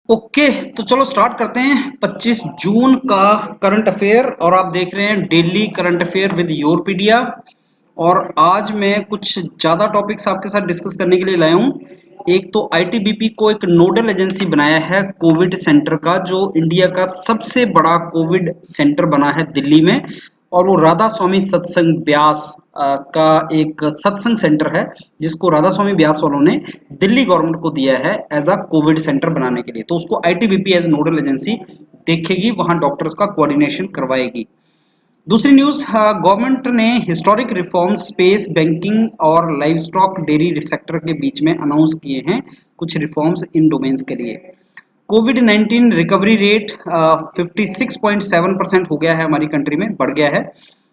Okay. तो चलो start करते हैं 25 जून का करंट अफेयर और आप देख रहे हैं डेली करंट अफेयर विद योरपीडिया। और आज मैं कुछ ज़्यादा टॉपिक्स आपके साथ डिस्कस करने के लिए लाया हूँ। एक तो आईटीबीपी को एक नोडल एजेंसी बनाया है कोविड सेंटर का, जो इंडिया का सबसे बड़ा कोविड सेंटर बना है दिल्ली में। और वो राधा स्वामी सत्संग ब्यास का एक सत्संग सेंटर है, जिसको राधा स्वामी ब्यास वालों ने दिल्ली गवर्नमेंट को दिया है एज अ कोविड सेंटर बनाने के लिए। तो उसको आईटीबीपी एज नोडल एजेंसी देखेगी, वहां डॉक्टर्स का कोऑर्डिनेशन करवाएगी। दूसरी न्यूज, गवर्नमेंट ने हिस्टोरिक रिफॉर्म स्पेस बैंकिंग और लाइव स्टॉक डेयरी सेक्टर के बीच में अनाउंस किए हैं कुछ रिफॉर्म्स इन डोमेन्स के लिए। कोविड 19 रिकवरी रेट 56.7% हो गया है हमारी कंट्री में, बढ़ गया है।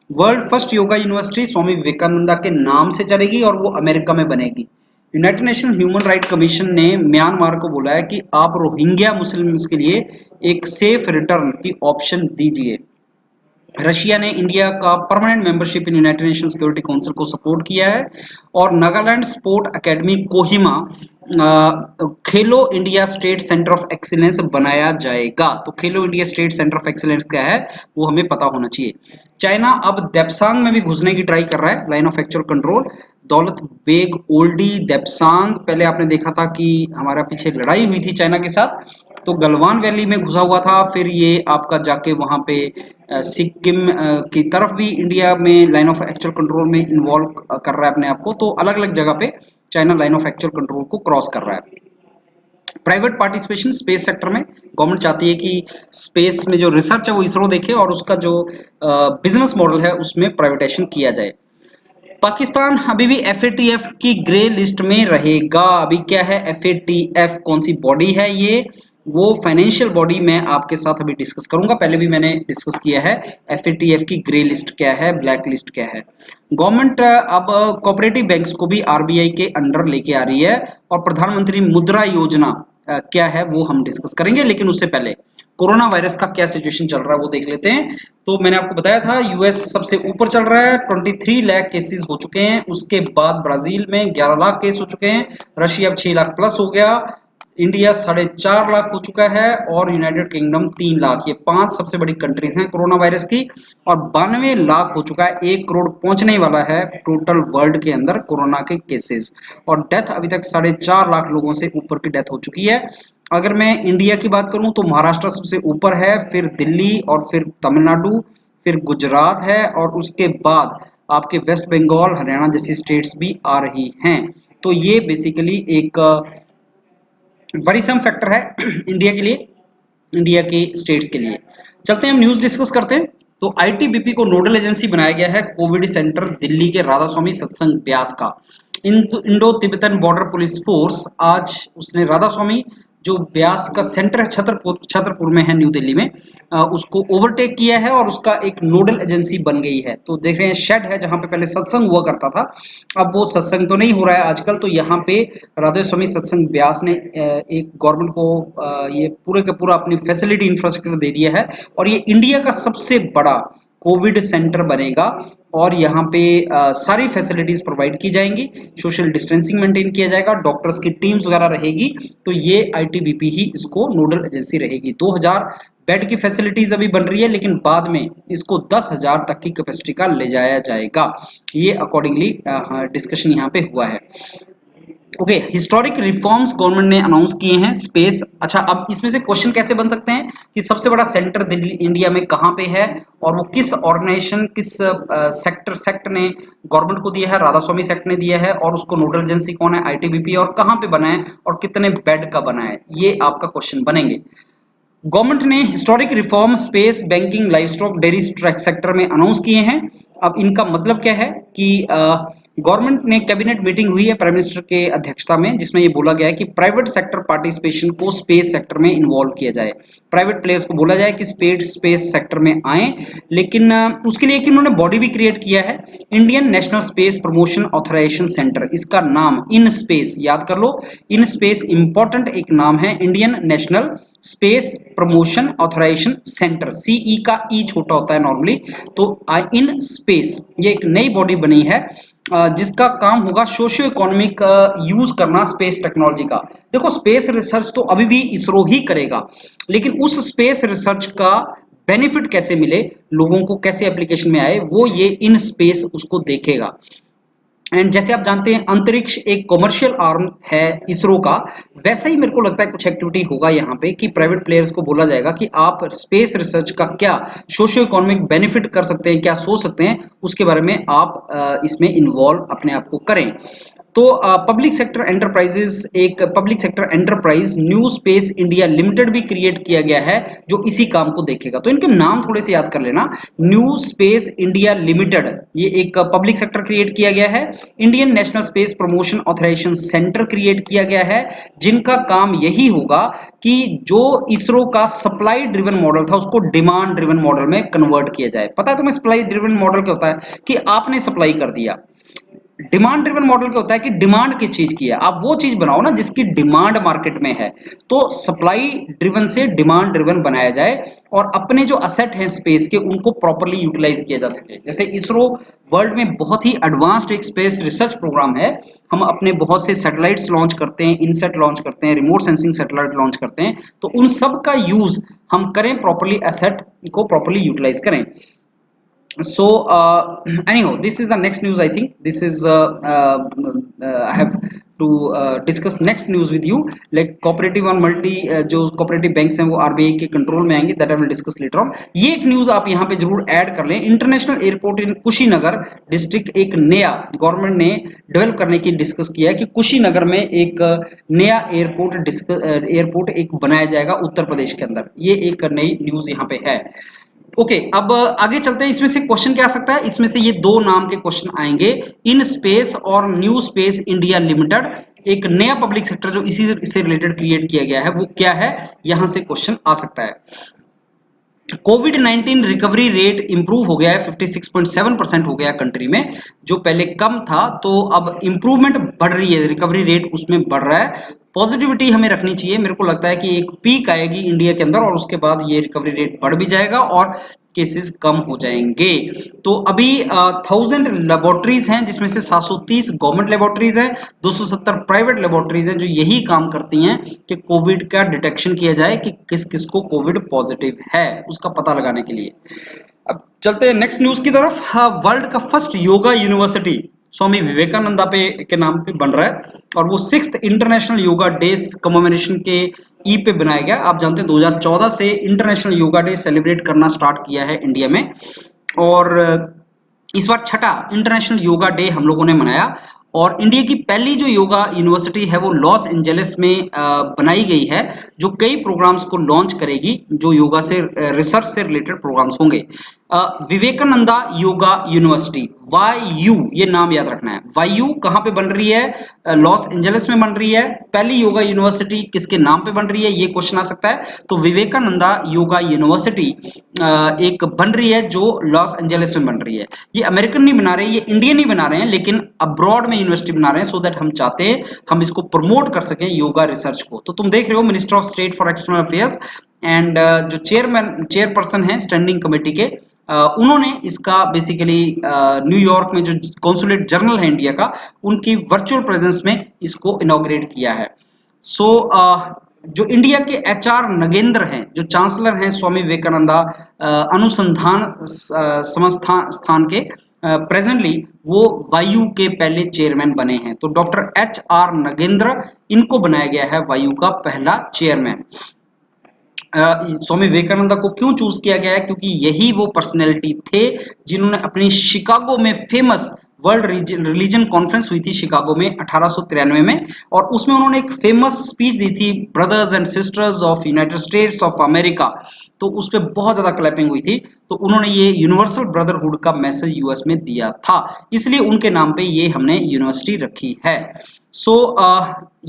वर्ल्ड फर्स्ट योगा यूनिवर्सिटी स्वामी विवेकानंदा के नाम से चलेगी और वो अमेरिका में बनेगी। United nation human right commission ने म्यांमार को बोला है कि आप रोहिंग्या मुस्लिम्स के लिए एक सेफ रिटर्न की ऑप्शन दीजिए। रशिया ने इंडिया का permanent membership in United nation security council को सपोर्ट किया है। और Nagaland sport academy Kohima Khelo India State Centre of Excellence बनाया जाएगा। तो खेलो India State Centre of excellence क्या है वो हमें पता होना चाहिए। चाइना अब देप्सांग में भी घुसने की ट्राई कर रहा है, लाइन ऑफ एक्चुअल कंट्रोल। दौलत बेग ओल्डी देप्सांग, पहले आपने देखा था कि हमारा पीछे लड़ाई हुई थी चाइना के साथ, तो गलवान वैली में घुसा हुआ था। फिर ये आपका जाके वहां पे सिक्किम की तरफ भी इंडिया में लाइन ऑफ एक्चुअल कंट्रोल में इन्वॉल्व कर रहा है अपने आप को। तो अलग अलग जगह पे China line of Actual control को क्रॉस कर रहा है। प्राइवेट पार्टिसिपेशन स्पेस सेक्टर में, गवर्नमेंट चाहती है कि स्पेस में जो रिसर्च है वो इसरो देखे और उसका जो बिजनेस मॉडल है उसमें प्राइवेटाइजेशन किया जाए। पाकिस्तान अभी भी एफएटीएफ की ग्रे लिस्ट में रहेगा। अभी क्या है एफएटीएफ, कौन सी बॉडी है ये, वो फाइनेंशियल बॉडी मैं आपके साथ अभी डिस्कस करूंगा। पहले भी मैंने डिस्कस किया है एफएटीएफ की ग्रे लिस्ट क्या है, ब्लैक लिस्ट क्या है। गवर्नमेंट अब कोऑपरेटिव बैंक्स को भी आरबीआई के अंडर लेके आ रही है। और प्रधानमंत्री मुद्रा योजना क्या है वो हम डिस्कस करेंगे, लेकिन उससे पहले कोरोना वायरस का क्या सिचुएशन चल रहा है वो देख लेते हैं। तो मैंने आपको बताया था यूएस सबसे ऊपर चल रहा है, 23 लाख केसेस हो चुके हैं। उसके बाद ब्राजील में 11 लाख केस हो चुके हैं। रशिया अब 6 लाख प्लस हो गया। इंडिया 4.5 लाख हो चुका है और यूनाइटेड किंगडम 3 लाख। ये 5 सबसे बड़ी कंट्रीज हैं कोरोना वायरस की। और 92 लाख हो चुका है, 1 करोड़ पहुंचने वाला है टोटल वर्ल्ड के अंदर कोरोना के केसेस। और डेथ अभी तक 4.5 लाख लोगों से ऊपर की डेथ हो चुकी है। अगर मैं इंडिया की बात करूं तो महाराष्ट्र सबसे ऊपर है, फिर दिल्ली और फिर तमिलनाडु, फिर गुजरात है और उसके बाद आपके वेस्ट बंगाल हरियाणा जैसी स्टेट्स भी आ रही हैं। तो ये बेसिकली एक वरीसम फैक्टर है इंडिया के लिए, इंडिया की स्टेट्स के लिए। चलते हैं हम न्यूज डिस्कस करते हैं। तो आईटीबीपी को नोडल एजेंसी बनाया गया है कोविड सेंटर दिल्ली के राधा स्वामी सत्संग ब्यास का। Indo Tibetan border police force आज उसने राधा स्वामी जो ब्यास का सेंटर है छतरपुर में है न्यू दिल्ली में, उसको ओवरटेक किया है और उसका एक नोडल एजेंसी बन गई है। तो देख रहे हैं शेड है जहां पे पहले सत्संग हुआ करता था, अब वो सत्संग तो नहीं हो रहा है आजकल। तो यहाँ पे राधा स्वामी सत्संग ब्यास ने एक गवर्नमेंट को ये पूरे का पूरा अपनी फैसिलिटी इंफ्रास्ट्रक्चर दे दिया है। और ये इंडिया का सबसे बड़ा कोविड सेंटर बनेगा और यहाँ पे सारी फैसिलिटीज प्रोवाइड की जाएंगी, सोशल डिस्टेंसिंग मेंटेन किया जाएगा, डॉक्टर्स की टीम्स वगैरह रहेगी। तो ये आईटीबीपी ही इसको नोडल एजेंसी रहेगी। 2000 बेड की फैसिलिटीज अभी बन रही है, लेकिन बाद में इसको 10,000 तक की कैपेसिटी का ले जाया जाएगा। ये अकॉर्डिंगली डिस्कशन यहाँ पे हुआ है। ओके, हिस्टोरिक रिफॉर्म्स गवर्नमेंट ने अनाउंस किए हैं स्पेस। अच्छा, अब इसमें से क्वेश्चन कैसे बन सकते हैं कि सबसे बड़ा सेंटर दिल्ली इंडिया में कहाँ पे है और वो किस ऑर्गेनाइजेशन किस सेक्ट ने गवर्नमेंट को दिया है, राधा स्वामी सेक्ट ने दिया है। और उसको नोडल एजेंसी कौन है, आईटीबीपी, और कहाँ पे बना है और कितने बेड का बना है, ये आपका क्वेश्चन बनेंगे। गवर्नमेंट ने historic reform space banking live stock dairy sector में अनाउंस किए हैं। अब इनका मतलब क्या है कि गवर्नमेंट ने कैबिनेट मीटिंग हुई है प्राइम मिनिस्टर के अध्यक्षता में, जिसमें ये बोला गया है कि प्राइवेट सेक्टर पार्टिसिपेशन को स्पेस सेक्टर में इन्वॉल्व किया जाए, प्राइवेट प्लेयर्स को बोला जाए कि स्पेस सेक्टर में आए। लेकिन उसके लिए कि उन्होंने बॉडी भी क्रिएट किया है, Indian National Space Promotion Authorization Centre. इसका नाम इन स्पेस याद कर लो, इन स्पेस इंपॉर्टेंट एक नाम है, Indian National Space Promotion Authorization Centre, C E का ई छोटा होता है नॉर्मली, तो इन स्पेस ये एक नई बॉडी बनी है जिसका काम होगा सोशियो इकोनॉमिक यूज करना स्पेस टेक्नोलॉजी का। देखो स्पेस रिसर्च तो अभी भी इसरो ही करेगा, लेकिन उस स्पेस रिसर्च का बेनिफिट कैसे मिले, लोगों को कैसे एप्लीकेशन में आए, वो ये इन स्पेस उसको देखेगा। एंड जैसे आप जानते हैं अंतरिक्ष एक कॉमर्शियल आर्म है इसरो का, वैसा ही मेरे को लगता है कुछ एक्टिविटी होगा यहाँ पे कि प्राइवेट प्लेयर्स को बोला जाएगा कि आप स्पेस रिसर्च का क्या सोशियो इकोनॉमिक बेनिफिट कर सकते हैं, क्या सोच सकते हैं, उसके बारे में आप इसमें इन्वॉल्व अपने आप को करें। तो पब्लिक सेक्टर एंटरप्राइजेस, एक public sector enterprise new space India limited भी क्रिएट किया गया है जो इसी काम को देखेगा। तो इनके नाम थोड़े से याद कर लेना, न्यू स्पेस इंडिया लिमिटेड ये एक पब्लिक सेक्टर क्रिएट किया गया है, Indian National Space Promotion Authorization Centre create किया गया है, जिनका काम यही होगा कि जो इसरो का सप्लाई ड्रिवन मॉडल था उसको डिमांड ड्रिवन मॉडल में कन्वर्ट किया जाए। पता है तुम्हें सप्लाई ड्रिवन मॉडल क्या होता है? कि आपने सप्लाई कर दिया। डिमांड ड्रिवन मॉडल क्या होता है कि डिमांड किस चीज की है, आप वो चीज बनाओ ना जिसकी डिमांड मार्केट में है। तो सप्लाई ड्रिवन से डिमांड ड्रिवन बनाया जाए और अपने जो असेट हैं स्पेस के उनको प्रॉपर्ली यूटिलाइज किया जा सके। जैसे इसरो वर्ल्ड में बहुत ही एडवांस्ड एक स्पेस रिसर्च प्रोग्राम है, हम अपने बहुत से सैटेलाइट्स लॉन्च करते हैं, इनसेट लॉन्च करते हैं, रिमोट सेंसिंग सैटेलाइट लॉन्च करते हैं, तो उन सब का यूज हम करें, प्रॉपर्ली एसेट को प्रॉपर्ली यूटिलाइज करें। So anyhow, this is the next news. I think this is I have to discuss next news with you, like cooperative और मल्टी जो cooperative banks हैं वो आरबीआई के कंट्रोल में आएंगे, that I will discuss later on। ये एक news आप यहाँ पे जरूर ऐड कर लें। इंटरनेशनल एयरपोर्ट इन कुशीनगर डिस्ट्रिक्ट एक नया गवर्नमेंट ने डेवलप करने की डिस्कस किया है कि कुशीनगर में एक नया एयरपोर्ट एक बनाया जाएगा उत्तर प्रदेश के अंदर। ये एक नई न्यूज यहाँ पे है। ओके अब आगे चलते हैं। इसमें से क्वेश्चन क्या आ सकता है, इसमें से ये दो नाम के क्वेश्चन आएंगे, इन स्पेस और न्यू स्पेस इंडिया लिमिटेड, एक नया पब्लिक सेक्टर जो इसी से रिलेटेड क्रिएट किया गया है वो क्या है, यहां से क्वेश्चन आ सकता है। कोविड 19 रिकवरी रेट इंप्रूव हो गया है, 56.7% हो गया कंट्री में, जो पहले कम था, तो अब इंप्रूवमेंट बढ़ रही है, रिकवरी रेट उसमें बढ़ रहा है। पॉजिटिविटी हमें रखनी चाहिए, मेरे को लगता है कि एक पीक आएगी इंडिया के अंदर और उसके बाद ये रिकवरी रेट बढ़ भी जाएगा और केसेस कम हो जाएंगे। तो अभी 1000 लेबोरेटरीज हैं जिसमें से 730 गवर्नमेंट लेबोरेटरीज हैं, 270 प्राइवेट लेबोरेटरीज हैं जो यही काम करती हैं कि कोविड का डिटेक्शन किया जाए कि किस किस को कोविड पॉजिटिव है उसका पता लगाने के लिए। अब चलते हैं नेक्स्ट न्यूज की तरफ। वर्ल्ड का फर्स्ट योगा यूनिवर्सिटी स्वामी विवेकानंदा पे के नाम पे बन रहा है और वो 6th international yoga day commemoration के ई पे बनाया गया। आप जानते हैं 2014 से इंटरनेशनल योगा डे सेलिब्रेट करना स्टार्ट किया है इंडिया में और इस बार छठा इंटरनेशनल योगा डे हम लोगों ने मनाया। और इंडिया की पहली जो योगा यूनिवर्सिटी है वो लॉस एंजलिस में बनाई गई है, जो कई प्रोग्राम्स को लॉन्च करेगी जो योगा से रिसर्च से रिलेटेड प्रोग्राम्स होंगे। विवेकानंदा योगा यूनिवर्सिटी, वायू, ये नाम याद रखना है। वायू कहाँ पे बन रही है? लॉस एंजलिस में बन रही है। पहली योगा यूनिवर्सिटी किसके नाम पे बन रही है, ये क्वेश्चन आ सकता है। तो विवेकानंदा योगा यूनिवर्सिटी एक बन रही है जो लॉस एंजलिस में बन रही है। ये अमेरिकन नहीं बना रहे, ये इंडियन ही बना रहे हैं, लेकिन अब्रॉड में यूनिवर्सिटी बना रहे हैं, सो दैट हम चाहते हैं हम इसको प्रमोट कर सकें योगा रिसर्च को। तो तुम देख रहे हो minister of state for external affairs and जो चेयरपर्सन है स्टैंडिंग कमेटी के, उन्होंने इसका बेसिकली न्यूयॉर्क में जो कॉन्सुलेट जनरल है इंडिया का, उनकी वर्चुअल प्रेजेंस में इसको इनॉग्रेट किया है। सो जो इंडिया के एचआर नगेंद्र हैं, जो चांसलर हैं स्वामी विवेकानंदा अनुसंधान संस्थान के, प्रेजेंटली वो वायु के पहले चेयरमैन बने हैं। तो डॉक्टर एचआर नगेंद्र, इनको बनाया गया है वायु का पहला चेयरमैन। स्वामी विवेकानंदा को क्यों चूज किया गया है? क्योंकि यही वो पर्सनैलिटी थे जिन्होंने अपनी शिकागो में फेमस वर्ल्ड रिलीजन कॉन्फ्रेंस हुई थी शिकागो में 1893 में, और उसमें उन्होंने एक फेमस स्पीच दी थी, brothers and sisters of United states of America. तो उस पर बहुत ज्यादा क्लैपिंग हुई थी। तो उन्होंने ये यूनिवर्सल ब्रदरहुड का मैसेज यूएस में दिया था, इसलिए उनके नाम पे ये हमने यूनिवर्सिटी रखी है। सो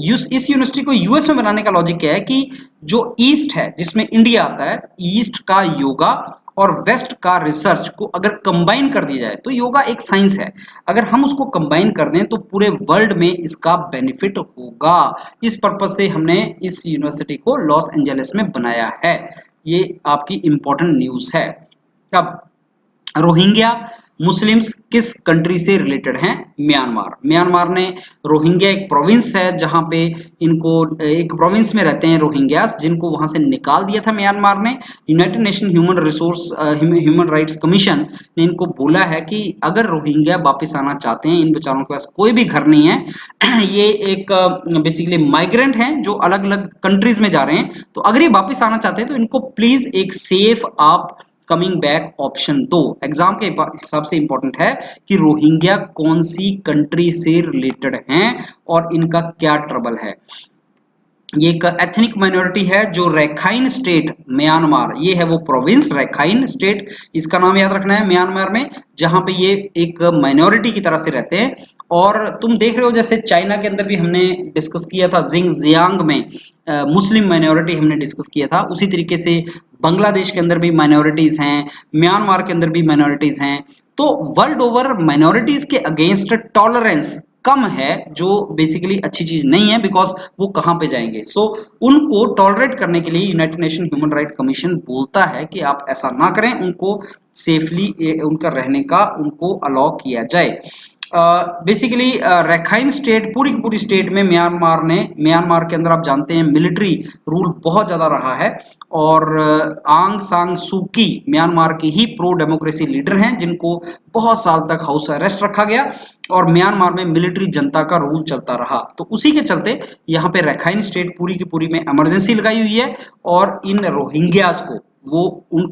इस यूनिवर्सिटी को यूएस में बनाने का लॉजिक क्या है कि जो ईस्ट है जिसमें इंडिया आता है, ईस्ट का योगा और वेस्ट का रिसर्च को अगर कंबाइन कर दिया जाए तो योगा एक साइंस है, अगर हम उसको कंबाइन कर दें तो पूरे वर्ल्ड में इसका बेनिफिट होगा। इस पर्पज से हमने इस यूनिवर्सिटी को लॉस एंजलिस में बनाया है। ये आपकी इंपॉर्टेंट न्यूज है। अब रोहिंग्या मुस्लिम्स किस कंट्री से रिलेटेड हैं? म्यांमार। म्यांमार ने रोहिंग्या एक प्रोविंस है जहां पे इनको एक प्रोविंस में रहते हैं रोहिंग्यास, जिनको वहां से निकाल दिया था म्यांमार ने। United nation human rights commission ने इनको बोला है कि अगर रोहिंग्या वापस आना चाहते हैं, इन बेचारों के पास कोई भी घर नहीं है ये एक बेसिकली माइग्रेंट हैं जो अलग अलग कंट्रीज में जा रहे हैं, तो अगर ये वापस आना चाहते हैं तो इनको प्लीज एक सेफ आप कमिंग बैक ऑप्शन दो। एग्जाम के हिसाब से इंपॉर्टेंट है कि रोहिंग्या कौन सी कंट्री से रिलेटेड हैं और इनका क्या ट्रबल है। ये एक एथनिक माइनॉरिटी है जो रैखाइन स्टेट म्यांमार, ये है वो प्रोविंस रैखाइन स्टेट, इसका नाम याद रखना है म्यांमार में, जहां पे ये एक माइनॉरिटी की तरह से रहते हैं। और तुम देख रहे हो जैसे चाइना के अंदर भी हमने डिस्कस किया था जिंगजियांग में मुस्लिम माइनॉरिटी हमने डिस्कस किया था, उसी तरीके से बांग्लादेश के अंदर भी माइनॉरिटीज हैं, म्यांमार के अंदर भी माइनॉरिटीज हैं। तो वर्ल्ड ओवर माइनॉरिटीज के अगेंस्ट टॉलरेंस कम है, जो बेसिकली अच्छी चीज नहीं है, बिकॉज वो कहां पे जाएंगे। सो उनको टॉलरेट करने के लिए United nation human right commission बोलता है कि आप ऐसा ना करें, उनको सेफली उनका रहने का उनको अलाउ किया जाए। बेसिकली रैखाइन स्टेट पूरी की पूरी स्टेट में म्यांमार के अंदर आप जानते हैं मिलिट्री रूल बहुत ज्यादा रहा है, और आंग सांग सूकी म्यांमार की ही प्रो डेमोक्रेसी लीडर हैं जिनको बहुत साल तक हाउस अरेस्ट रखा गया, और म्यांमार में मिलिट्री जनता का रूल चलता रहा। तो उसी के चलते यहाँ पे रैखाइन स्टेट पूरी की पूरी में इमरजेंसी लगाई हुई है, और इन रोहिंग्यास को वो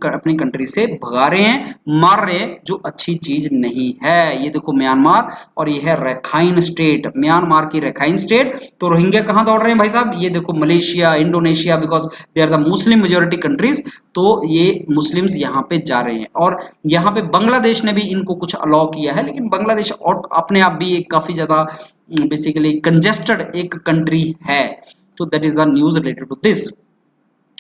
अपनी कंट्री से भगा रहे हैं, मार रहे हैं, जो अच्छी चीज नहीं है। ये देखो म्यांमार, और ये है रैखाइन स्टेट, म्यांमार की रैखाइन स्टेट। तो रोहिंग्या कहां दौड़ रहे हैं भाई साहब? ये देखो Malaysia, Indonesia, because they are the Muslim majority countries, तो ये मुस्लिम्स यहाँ पे जा रहे हैं। और यहाँ पे बांग्लादेश ने भी इनको कुछ अलाउ किया है, लेकिन बांग्लादेश और अपने आप भी एक काफी ज्यादा बेसिकली कंजेस्टेड एक कंट्री है। तो that is the news related to this.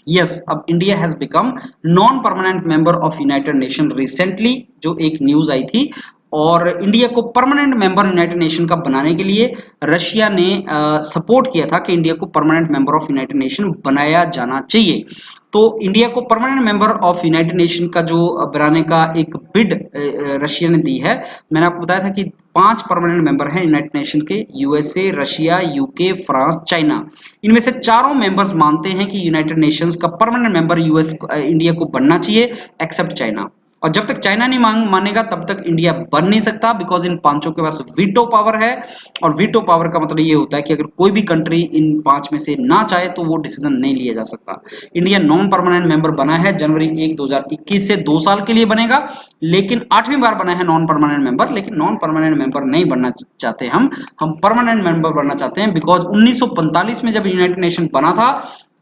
Yes, अब India has become non permanent member of United Nation recently, जो एक न्यूज आई थी। और इंडिया को परमानेंट मेंबर यूनाइटेड नेशन का बनाने के लिए रशिया ने सपोर्ट किया था कि इंडिया को permanent member of United nation बनाया जाना चाहिए। तो इंडिया को permanent member of United nation का जो बनाने का एक बिड रशिया ने दी है। मैंने आपको बताया था कि 5 परमानेंट मेंबर हैं यूनाइटेड नेशन के, USA, Russia, UK, France, China. इनमें से चारों मेंबर्स मानते हैं कि यूनाइटेड नेशंस का परमानेंट मेंबर इंडिया को बनना चाहिए, एक्सेप्ट चाइना। और जब तक चाइना नहीं मानेगा तब तक इंडिया बन नहीं सकता, बिकॉज इन पांचों के पास वीटो पावर है। और वीटो पावर का मतलब ये होता है कि अगर कोई भी कंट्री इन 5 में से ना चाहे तो वो डिसीजन नहीं लिया जा सकता। इंडिया नॉन परमानेंट मेंबर बना है जनवरी 1 2021 से, 2 साल के लिए बनेगा, लेकिन 8वीं बार बना है नॉन परमानेंट मेंबर। लेकिन नॉन परमानेंट मेंबर नहीं बनना चाहते हम परमानेंट मेंबर बनना चाहते हैं, बिकॉज 1945 में जब यूनाइटेड नेशन बना था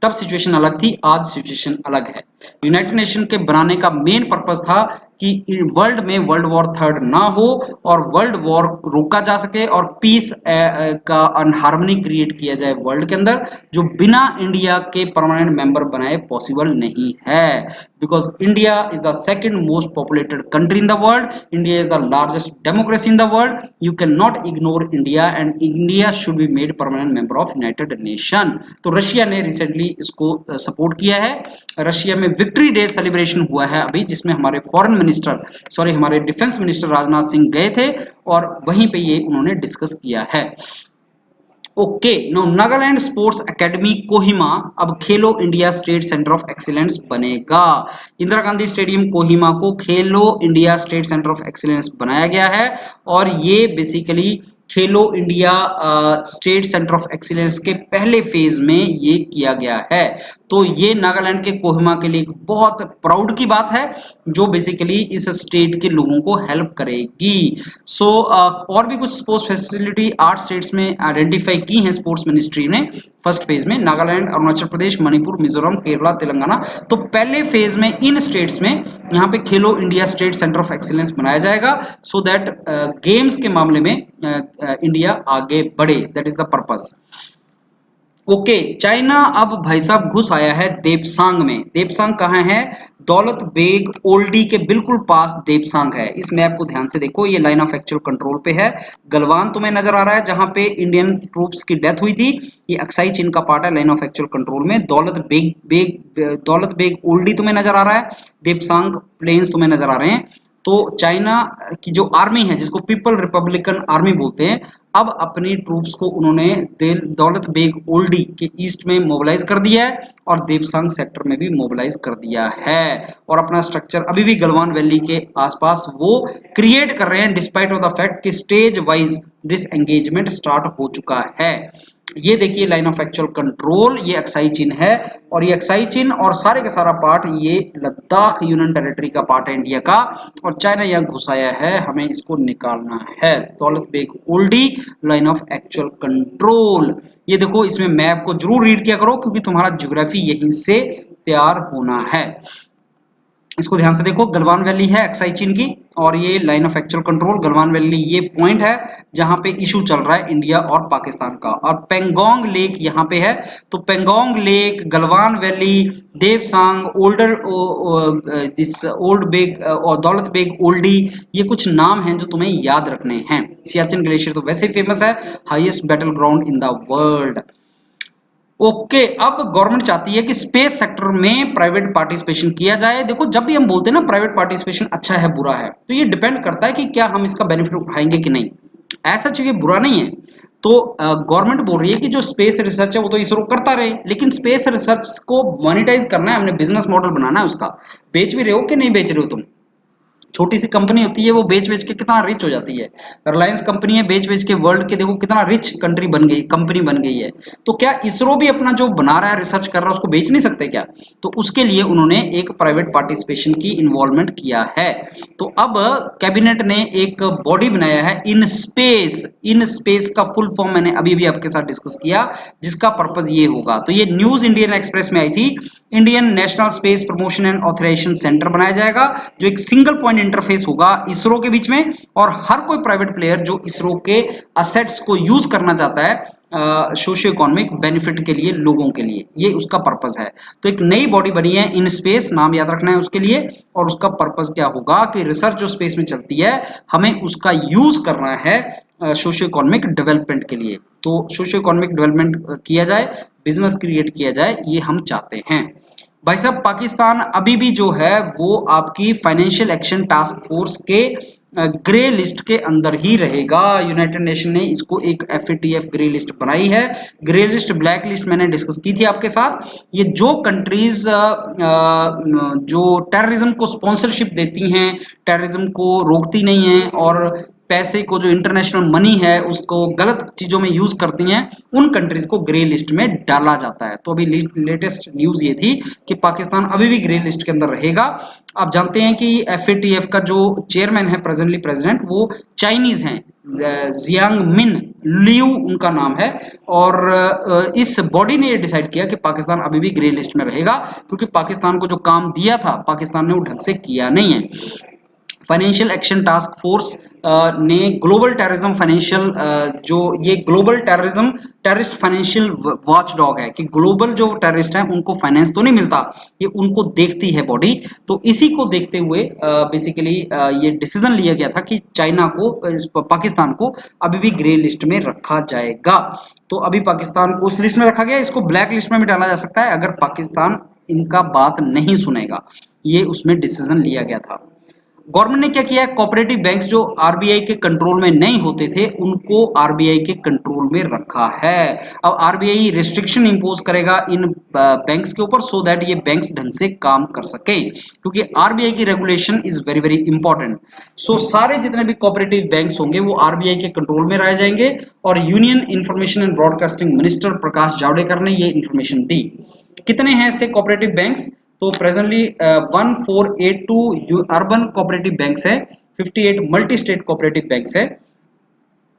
तब सिचुएशन अलग थी, आज सिचुएशन अलग है। यूनाइटेड नेशन के बनाने का मेन पर्पस था कि वर्ल्ड में वर्ल्ड वॉर थर्ड ना हो, और वर्ल्ड वॉर रोका जा सके, और पीस का हार्मनी क्रिएट किया जाए वर्ल्ड के अंदर, जो बिना इंडिया के परमानेंट मेंबर बनाए पॉसिबल नहीं है। Because India is the second most populated country in the world, India is the largest democracy in the world, you can not ignore India, and India should be made permanent member of United nation. तो Russia ने recently इसको support किया है। Russia में victory day celebration हुआ है अभी, जिसमें हमारे डिफेंस मिनिस्टर राजनाथ सिंह गए थे, और वहीं पे ये उन्होंने डिस्कस किया है। Okay, no Nagaland sports academy Kohima अब Khelo India State Centre of Excellence बनेगा। इंदिरा गांधी स्टेडियम कोहिमा को Khelo India State Centre of Excellence बनाया गया है, और ये basically Khelo India State Centre of Excellence के पहले फेज में ये किया गया है। तो ये नागालैंड के कोहिमा के लिए बहुत प्राउड की बात है, जो बेसिकली इस स्टेट के लोगों को हेल्प करेगी। सो और भी कुछ स्पोर्ट्स फैसिलिटी 8 स्टेट्स में आइडेंटिफाई की हैं स्पोर्ट्स मिनिस्ट्री ने फर्स्ट फेज में, नागालैंड, अरुणाचल प्रदेश, मणिपुर, मिजोरम, केरला, तेलंगाना। तो पहले फेज में इन स्टेट्स में यहाँ पे खेलो India State Centre of Excellence बनाया जाएगा, सो दैट गेम्स के मामले में इंडिया आगे बढ़े, that is the purpose. Okay, China अब भाई साहब घुस आया है देपसांग में। देपसांग कहाँ है? दौलत बेग ओल्डी के बिल्कुल पास देपसांग है। इस मैप को ध्यान से देखो, ये लाइन ऑफ एक्चुअल कंट्रोल पे है। गलवान तुम्हें नजर आ रहा है जहां पे इंडियन ट्रूप्स की डेथ हुई थी, ये अक्साई चीन का पार्ट है लाइन ऑफ एक्चुअल कंट्रोल में। दौलत बेग ओल्डी तुम्हें नजर आ रहा है, देपसांग प्लेन्स तुम्हें नजर आ रहे हैं। तो चाइना की जो आर्मी है, जिसको पीपल रिपब्लिकन आर्मी बोलते हैं, अब अपनी ट्रूप्स को उन्होंने दौलत बेग ओल्डी के ईस्ट में मोबिलाइज कर दिया है और देपसांग सेक्टर में भी मोबिलाइज कर दिया है, और अपना स्ट्रक्चर अभी भी गलवान वैली के आसपास वो क्रिएट कर रहे हैं, डिस्पाइट ऑफ द फैक्ट कि स्टेज वाइज डिसएंगेजमेंट स्टार्ट हो चुका है। ये देखिए लाइन ऑफ एक्चुअल कंट्रोल, ये अक्साई चीन है, और ये अक्साई चीन और सारे का सारा पार्ट ये लद्दाख यूनियन टेरिटरी का पार्ट है इंडिया का, और चाइना यहाँ घुसाया है, हमें इसको निकालना है। Daulat Beg Oldi Line of Actual Control, ये देखो इसमें मैप को जरूर रीड किया करो क्योंकि तुम्हारा ज्योग्राफी यहीं से तैयार होना है। इसको ध्यान से देखो, गलवान वैली है अक्साई चीन की, और ये line of Actual control Galwan valley ये पॉइंट है जहां पे इशू चल रहा है इंडिया और पाकिस्तान का। और पेंगोंग लेक यहाँ पे है, तो Pangong lake, Galwan valley, Depsang, older this old Beg और दौलत बेग ओल्डी, ये कुछ नाम हैं जो तुम्हें याद रखने हैं। सियाचिन ग्लेशियर तो वैसे ही फेमस है, highest battle ground in the world. Okay, अब गवर्नमेंट चाहती है कि स्पेस सेक्टर में प्राइवेट पार्टिसिपेशन किया जाए। देखो जब भी हम बोलते हैं ना प्राइवेट पार्टिसिपेशन अच्छा है बुरा है, तो ये डिपेंड करता है कि क्या हम इसका बेनिफिट उठाएंगे कि नहीं। ऐसा चाहिए बुरा नहीं है। तो गवर्नमेंट बोल रही है कि जो स्पेस रिसर्च है वो तो इसरो करता रहे, लेकिन स्पेस रिसर्च को मोनिटाइज करना है, हमने बिजनेस मॉडल बनाना है उसका। बेच भी रहे हो कि नहीं बेच रहे हो तुम? छोटी सी कंपनी होती है, वो बेच बेच के कितना रिच हो जाती है। रिलायंस कंपनी है, बेच बेच के वर्ल्ड के देखो कितना रिच कंट्री बन गई, कंपनी बन गई है। तो क्या इसरो भी अपना जो बना रहा है, रिसर्च कर रहा है, उसको बेच नहीं सकते क्या? तो उसके लिए उन्होंने एक प्राइवेट पार्टिसिपेशन की इन्वॉल्वमेंट किया है। तो अब कैबिनेट ने एक बॉडी बनाया है इन स्पेस। इन स्पेस का फुल फॉर्म मैंने अभी भी आपके साथ डिस्कस किया, जिसका पर्पज ये होगा। तो ये न्यूज इंडियन एक्सप्रेस में आई थी, Indian National Space Promotion and Authorization Centre बनाया जाएगा, जो एक सिंगल पॉइंट इंटरफेस होगा इसरो के बीच में, और हर कोई प्राइवेट प्लेयर जो इसरो के असेट्स को यूज करना चाहता है सोशियो इकोनॉमिक बेनिफिट के लिए, लोगों के लिए, ये उसका पर्पस है। तो एक नई बॉडी बनी है इन स्पेस, नाम याद रखना है उसके लिए, और उसका पर्पस क्या होगा कि रिसर्च जो स्पेस में चलती है हमें उसका यूज करना है सोशियो इकोनॉमिक डेवलपमेंट के लिए। तो सोशियो इकोनॉमिक डेवलपमेंट किया जाए, बिजनेस क्रिएट किया जाए, ये हम चाहते हैं। भाई साहब पाकिस्तान अभी भी जो है वो आपकी फाइनेंशियल एक्शन टास्क फोर्स के ग्रे लिस्ट के अंदर ही रहेगा। यूनाइटेड नेशन ने इसको एक FATF ग्रे लिस्ट बनाई है। ग्रे लिस्ट ब्लैक लिस्ट मैंने डिस्कस की थी आपके साथ। ये जो कंट्रीज जो टेररिज्म को स्पॉन्सरशिप देती हैं, टेररिज्म को रोकती नहीं है, और पैसे को जो इंटरनेशनल मनी है उसको गलत चीजों में यूज करती हैं, उन कंट्रीज को ग्रे लिस्ट में डाला जाता है। तो अभी लेटेस्ट न्यूज ये थी कि पाकिस्तान अभी भी ग्रे लिस्ट के अंदर रहेगा। आप जानते हैं कि FATF का जो चेयरमैन है प्रेजेंटली प्रेसिडेंट, वो चाइनीज हैं, जियांग मिन लियू उनका नाम है। और इस बॉडी ने ये डिसाइड किया कि पाकिस्तान अभी भी ग्रे लिस्ट में रहेगा, क्योंकि पाकिस्तान को जो काम दिया था पाकिस्तान ने वो ढंग से किया नहीं है। फाइनेंशियल एक्शन टास्क फोर्स ने ग्लोबल टेररिज्म फाइनेंशियल जो ये global terrorism terrorist financial watch dog है, कि ग्लोबल जो टेररिस्ट हैं उनको फाइनेंस तो नहीं मिलता, ये उनको देखती है बॉडी। तो इसी को देखते हुए बेसिकली ये डिसीजन लिया गया था कि चाइना को पाकिस्तान को अभी भी ग्रे लिस्ट में रखा जाएगा। तो अभी पाकिस्तान को उस लिस्ट में रखा गया, इसको ब्लैक लिस्ट में भी डाला जा सकता है अगर पाकिस्तान इनका बात नहीं सुनेगा। ये उसमें डिसीजन लिया गया था। गवर्नमेंट ने क्या किया है, कोऑपरेटिव बैंक्स जो आरबीआई के कंट्रोल में नहीं होते थे उनको आरबीआई के कंट्रोल में रखा है। अब आरबीआई रिस्ट्रिक्शन इंपोज करेगा इन बैंक्स के ऊपर, सो दैट ये बैंक्स ढंग से काम कर सके, क्योंकि आरबीआई की regulation is very very important. So सारे जितने भी कोऑपरेटिव बैंक्स होंगे वो आरबीआई के कंट्रोल में रह जाएंगे। और union information and broadcasting minister Prakash Javadekar ने ये इंफॉर्मेशन दी। कितने हैं ऐसे कोऑपरेटिव बैंक्स? तो प्रेजेंटली 1482 अर्बन कोऑपरेटिव बैंक्स है, 58 मल्टी स्टेट कोऑपरेटिव बैंक्स है,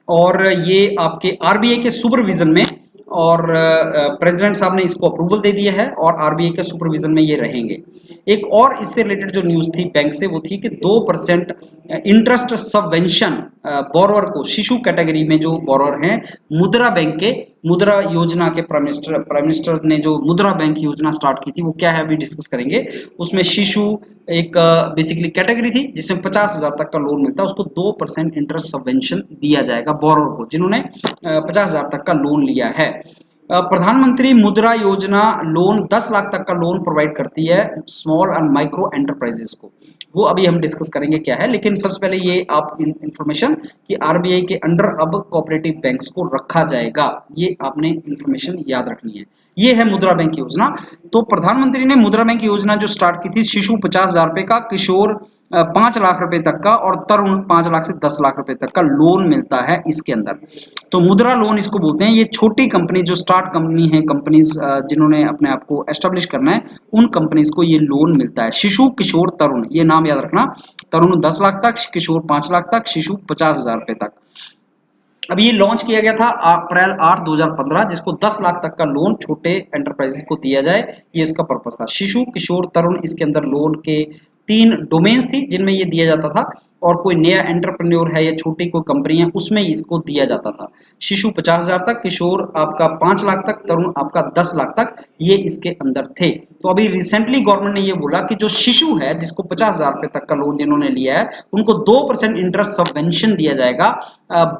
और ये आपके आरबीआई के सुपरविजन में, और प्रेसिडेंट साहब ने इसको अप्रूवल दे दिया है और आरबीआई के सुपरविजन में ये रहेंगे। एक और इससे रिलेटेड जो न्यूज थी बैंक से, वो थी कि 2% इंटरेस्ट सबवेंशन बोरोअर को, शिशु कैटेगरी में जो बोरोअर हैं मुद्रा बैंक के, मुद्रा योजना के प्राइम मिनिस्टर ने जो मुद्रा बैंक योजना स्टार्ट की थी वो क्या है अभी डिस्कस करेंगे। उसमें शिशु एक बेसिकली कैटेगरी थी जिसमें 50,000 तक का लोन मिलता है, उसको 2% इंटरेस्ट सबवेंशन दिया जाएगा बोरोवर को जिन्होंने 50,000 तक का लोन लिया है। प्रधानमंत्री मुद्रा योजना लोन 10 लाख तक का लोन प्रोवाइड करती है स्मॉल एंड माइक्रो एंटरप्राइजेस को। वो अभी हम डिस्कस करेंगे क्या है, लेकिन सबसे पहले ये आप इंफॉर्मेशन कि आरबीआई के अंडर अब कोऑपरेटिव बैंक्स को रखा जाएगा, ये आपने इंफॉर्मेशन याद रखनी है। ये है मुद्रा बैंक योजना। तो प्रधानमंत्री ने मुद्रा बैंक योजना जो स्टार्ट की थी, शिशु 50,000 रुपए का, किशोर 5 लाख रुपए तक का और तरुण 5 लाख से 10 लाख रुपए तक का लोन मिलता है इसके अंदर। तो मुद्रा लोन इसको बोलते हैं। ये छोटी कंपनी जो स्टार्ट कंपनी है, कंपनीज जिन्होंने अपने आप को एस्टेब्लिश करना है, उन कंपनीज को ये लोन मिलता है। शिशु, किशोर, तरुण, ये नाम याद रखना। तरुण 10 लाख तक, किशोर 5 लाख तक, शिशु 50,000 रुपए तक। अब ये लॉन्च किया गया था अप्रैल 8 2015, जिसको 10 लाख तक का लोन छोटे एंटरप्राइजेस को दिया जाए, ये इसका पर्पस था। शिशु, किशोर, तरुण, इसके अंदर लोन के 3 डोमेन्स थी जिनमें ये दिया जाता था, और कोई नया एंटरप्रेन्योर है या छोटी कोई कंपनी है उसमें इसको दिया जाता था। शिशु 50,000 तक, किशोर आपका 5 लाख तक, तरुण आपका 10 लाख तक, ये इसके अंदर थे। तो अभी रिसेंटली गवर्नमेंट ने ये बोला कि जो शिशु है जिसको 50,000 रुपए तक का लोन जिन्होंने लिया है, उनको 2% इंटरेस्ट सबवेंशन दिया जाएगा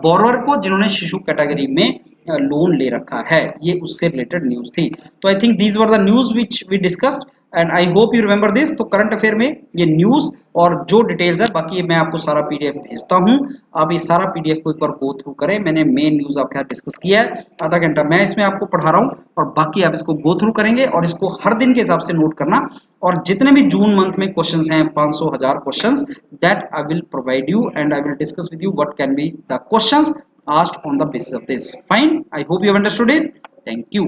बोरोवर को जिन्होंने शिशु कैटेगरी में लोन ले रखा है। ये उससे रिलेटेड न्यूज थी। तो I think these were the news which we discussed and I hope you remember this. तो करंट अफेयर में ये न्यूज और जो डिटेल्स है, बाकी मैं आपको सारा पीडीएफ भेजता हूं, आप ये सारा पीडीएफ को एक बार गो थ्रू करें। मैंने मेन न्यूज आपके साथ डिस्कस किया है, आधा घंटा मैं इसमें आपको पढ़ा रहा हूं और बाकी आप इसको गो थ्रू करेंगे और इसको हर दिन के हिसाब से नोट करना। और जितने भी जून मंथ में क्वेश्चंस हैं, 500 1000 questions, that I will provide you and I will discuss with you what can be the questions asked on the basis of this. Fine, I hope you have understood it. Thank you.